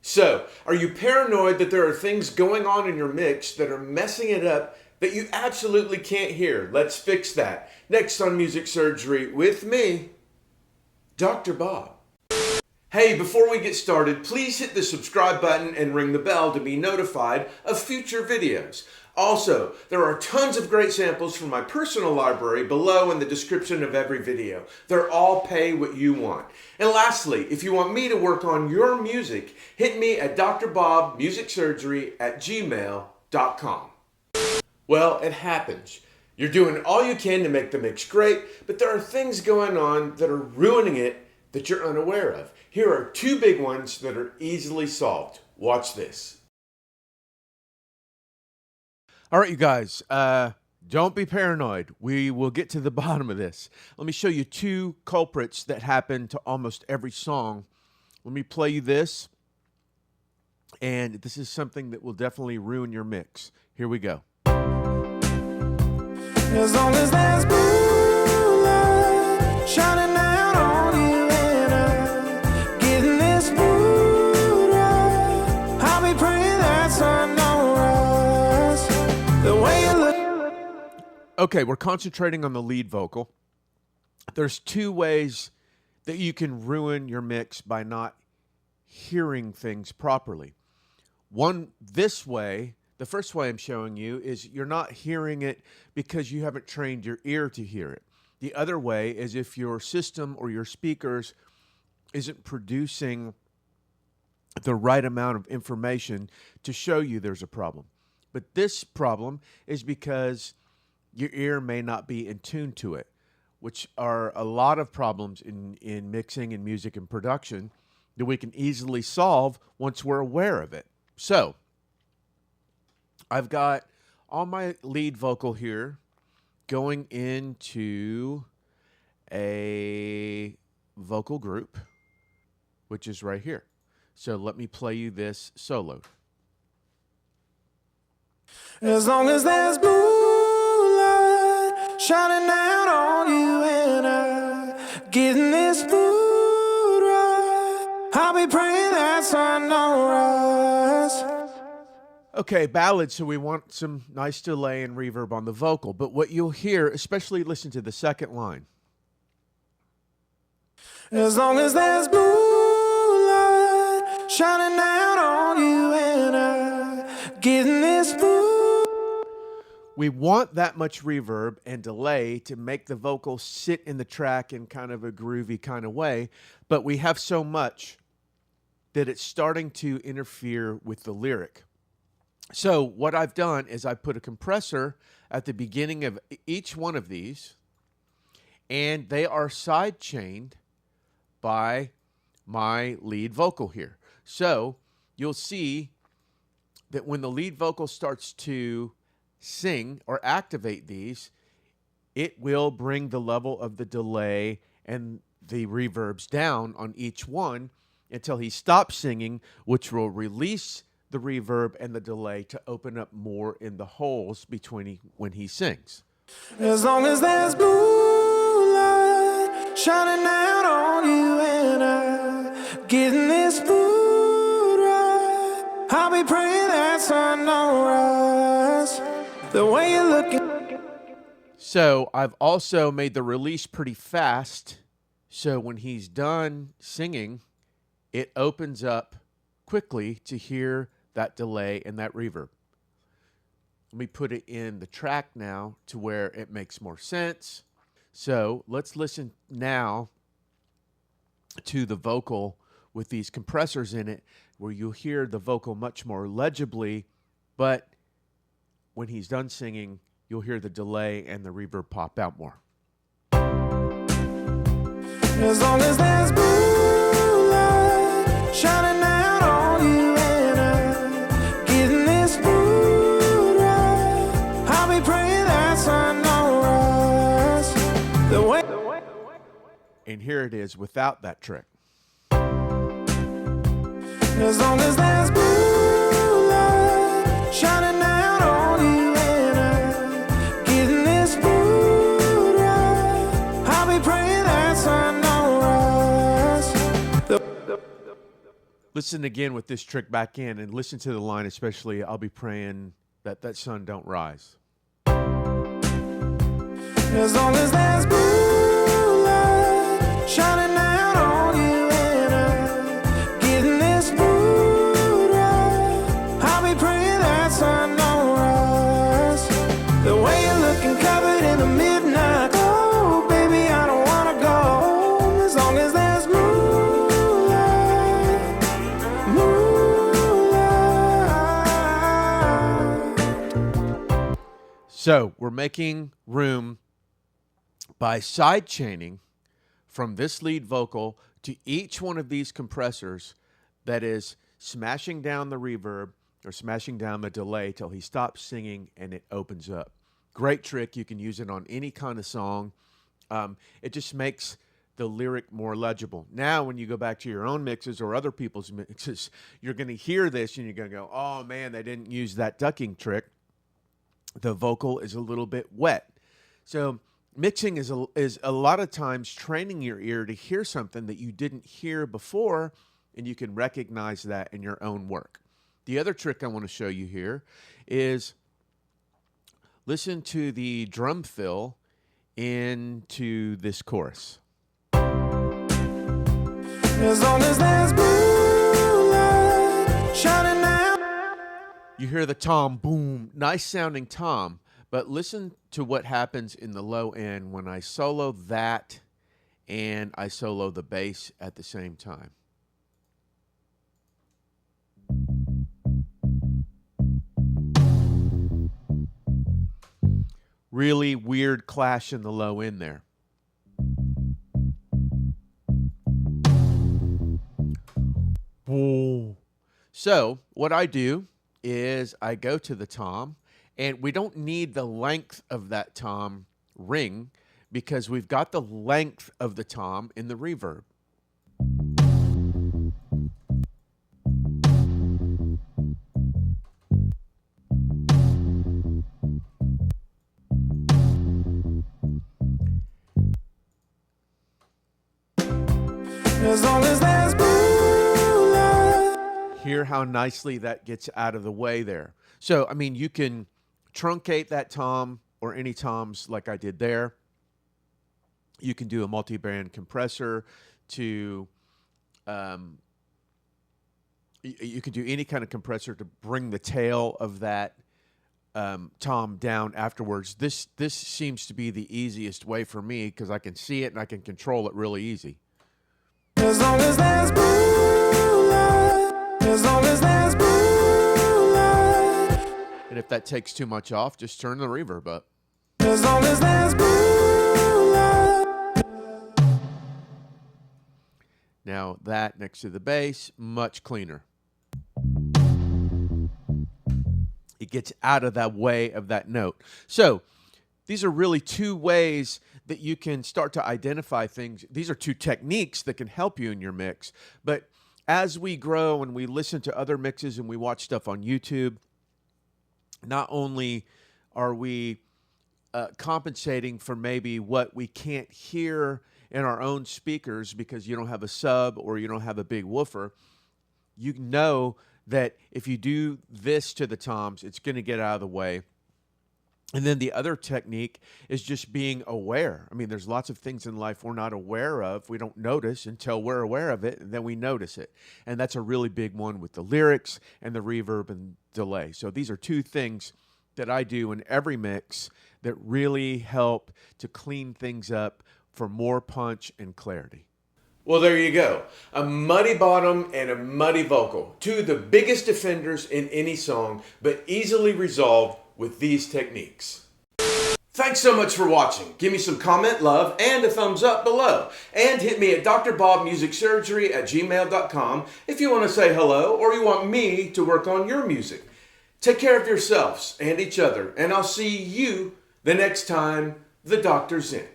So, are you paranoid that there are things going on in your mix that are messing it up that you absolutely can't hear? Let's fix that. Next on Music Surgery with me, Dr. Bob. Hey, before we get started, please hit the subscribe button and ring the bell to be notified of future videos. Also, there are tons of great samples from my personal library below in the description of every video. They're all pay what you want. And lastly, if you want me to work on your music, hit me at drbobmusicsurgery@gmail.com. Well, it happens. You're doing all you can to make the mix great, but there are things going on that are ruining it that you're unaware of. Here are two big ones that are easily solved. Watch this. All right, you guys, don't be paranoid. We will get to the bottom of this. Let me show you two culprits that happen to almost every song. Let me play you this, and this is something that will definitely ruin your mix. Here we go. As long as there's moonlight shining down on you and I'm getting this mood right, I'll be praying that sun don't rise. The way you look. Okay, we're concentrating on the lead vocal. There's two ways that you can ruin your mix by not hearing things properly. One, this way. The first way I'm showing you is you're not hearing it because you haven't trained your ear to hear it. The other way is if your system or your speakers isn't producing the right amount of information to show you there's a problem. But this problem is because your ear may not be in tune to it, which are a lot of problems in mixing and music and production that we can easily solve once we're aware of it. So, I've got all my lead vocal here going into a vocal group, which is right here. So let me play you this solo. As long as there's moonlight shining down on you and I'm getting this mood right, I'll be praying that sun don't rise. Okay, ballad, so we want some nice delay and reverb on the vocal. But what you'll hear, especially listen to the second line. As long as there's moonlight shining down on you and I'm getting this mood. We want that much reverb and delay to make the vocal sit in the track in kind of a groovy kind of way. But we have so much that it's starting to interfere with the lyric. So what I've done is I put a compressor at the beginning of each one of these, and they are sidechained by my lead vocal here. So you'll see that when the lead vocal starts to sing or activate these, it will bring the level of the delay and the reverbs down on each one until he stops singing, which will release the reverb and the delay to open up more in the holes between when he sings. As long as there's moonlight shining down on you and I'm getting this mood right, I'll be praying that sun don't rise. The way you're looking. So I've also made the release pretty fast, so when he's done singing, it opens up quickly to hear that delay and that reverb. Let me put it in the track now to where it makes more sense. So let's listen now to the vocal with these compressors in it, where you'll hear the vocal much more legibly, but when he's done singing, you'll hear the delay and the reverb pop out more. As long as there's moonlight shining down on you and I'm getting this mood right, I'll be praying that sun don't rise. The way. And here it is without that trick. As long as there's moonlight shining down on you and I'm getting this mood right, I'll be praying that sun don't rise. Listen again with this trick back in and listen to the line, especially, I'll be praying that that sun don't rise. As long as there's moonlight shining down on you and I, getting this mood right, I'll be praying that sun don't rise. The way you're looking covered in the midnight glow, baby, I don't wanna go home as long as there's moonlight. So we're making room by side chaining from this lead vocal to each one of these compressors, that is smashing down the reverb or smashing down the delay till he stops singing and it opens up. Great trick. You can use it on any kind of song. It just makes the lyric more legible. Now, when you go back to your own mixes or other people's mixes, you're going to hear this and you're going to go, oh man, they didn't use that ducking trick. The vocal is a little bit wet. So mixing is a lot of times training your ear to hear something that you didn't hear before, and you can recognize that in your own work. The other trick I want to show you here is listen to the drum fill into this chorus. As long as there's moonlight shining down. You hear the tom, boom, nice sounding tom. But listen to what happens in the low end when I solo that and I solo the bass at the same time. Really weird clash in the low end there. Whoa. So what I do is I go to the tom, and we don't need the length of that tom ring because we've got the length of the tom in the reverb. As long as there's moonlight. Hear how nicely that gets out of the way there. So, I mean, you can truncate that tom or any toms like I did there. You can do a multi-band compressor to, you can do any kind of compressor to bring the tail of that tom down afterwards. This seems to be the easiest way for me because I can see it and I can control it really easy. As long as there's moonlight. As long as there's moonlight. And if that takes too much off, just turn the reverb up. As long as there's moonlight. Now that next to the bass, much cleaner. It gets out of that way of that note. So these are really two ways that you can start to identify things. These are two techniques that can help you in your mix. But as we grow and we listen to other mixes and we watch stuff on YouTube, not only are we compensating for maybe what we can't hear in our own speakers because you don't have a sub or you don't have a big woofer, you know that if you do this to the toms, it's going to get out of the way. And then the other technique is just being aware. I mean, there's lots of things in life we're not aware of. We don't notice until we're aware of it, and then we notice it. And that's a really big one with the lyrics and the reverb and delay. So these are two things that I do in every mix that really help to clean things up for more punch and clarity. Well, there you go. A muddy bottom and a muddy vocal. Two of the biggest offenders in any song, but easily resolved with these techniques. Thanks so much for watching. Give me some comment, love, and a thumbs up below. And hit me at drbobmusicsurgery@gmail.com if you want to say hello or you want me to work on your music. Take care of yourselves and each other, and I'll see you the next time the doctor's in.